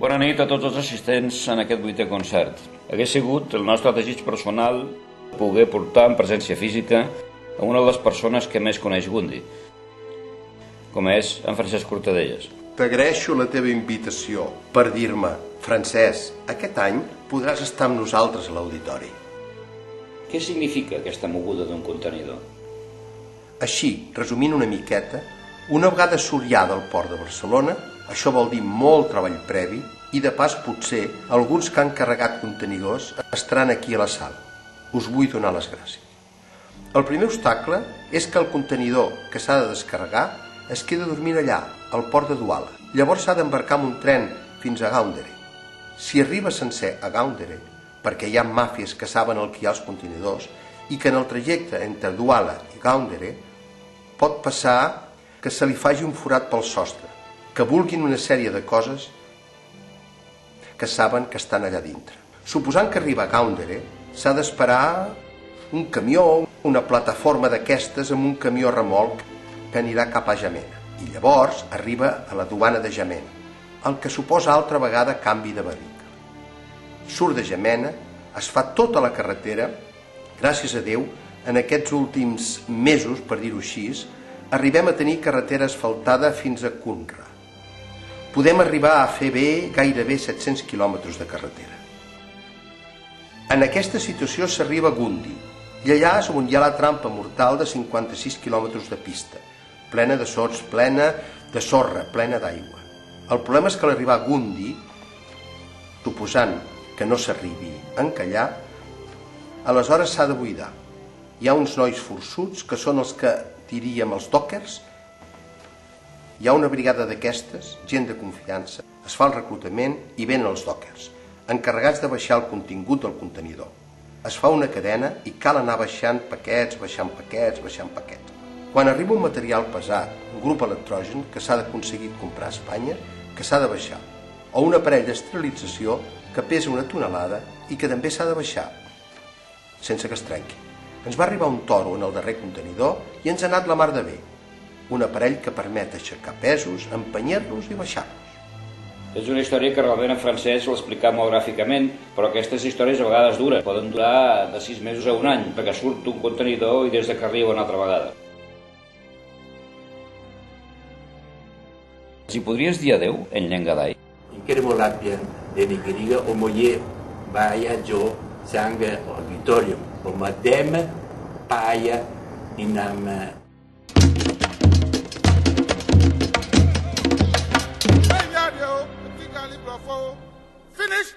Bona nit a tots els assistents en aquest 8è concert. Hagués sigut el nostre desig personal poder portar en presència física a una de les persones que més coneix Gundi, com és en Francesc Cortadellas. T'agraeixo la teva invitació per dir-me: Francesc, aquest any podràs estar amb nosaltres a l'auditori. Què significa aquesta moguda d'un contenidor? Així, resumint una miqueta, una vegada surt ja del port de Barcelona, això vol dir molt treball previ i de pas potser alguns que han carregat contenidors estaran aquí a la sala. Us vull donar les gràcies. El primer obstacle és que el contenidor que s'ha de descarregar es queda dormint allà, al port de Duala. Llavors s'ha d'embarcar amb un tren fins a Gaundere. Si arriba sencer a Gaundere, perquè hi ha màfies que saben el que hi ha als contenidors i que en el trajecte entre Duala i Gaundere pot passar que se li faci un forat pel sostre, que vulguin una sèrie de coses que saben que estan allà dintre. Suposant que arriba a Gaundere, s'ha d'esperar un camió, una plataforma d'aquestes amb un camió remolc que anirà cap a Jamena. I llavors arriba a la duana de Jamena, el que suposa altra vegada canvi de vehicle. Surt de Jamena, es fa tota la carretera. Gràcies a Déu, en aquests últims mesos, per dir-ho així, arribem a tenir carretera asfaltada fins a Cunra. Podem arribar a fer bé gairebé 700 quilòmetres de carretera. En aquesta situació s'arriba a Gundi, i allà és on hi ha la trampa mortal de 56 quilòmetres de pista, plena de sots, plena de sorra, plena d'aigua. El problema és que a l'arribar a Gundi, suposant que no s'arribi a encallar, aleshores s'ha de buidar. Hi ha uns nois forçuts que són els que diríem els dockers. Hi ha una brigada d'aquestes, gent de confiança, es fa el reclutament i venen els dockers, encarregats de baixar el contingut del contenidor. Es fa una cadena i cal anar baixant paquets, baixant paquets, baixant paquets. Quan arriba un material pesat, un grup electrogen que s'ha d'aconseguir comprar a Espanya, que s'ha de baixar, o un aparell d'esterilització que pesa una tonelada i que també s'ha de baixar, sense que es trenqui. Ens va arribar un toro en el darrer contenidor i ens ha anat la mar de bé. Un aparell que permet aixecar pesos, empenyar-los i baixar-los. És una història que realment en Francesc l'ha explicat molt gràficament, però aquestes històries a vegades duren. Poden durar de 6 mesos a un any, perquè surt un contenidor i des que arriba una altra vegada. Si podries dir adeu en llengadai? Inkermolapia de Nigeriga o moye baya jo sanga auditorium o madem paya inam Finish!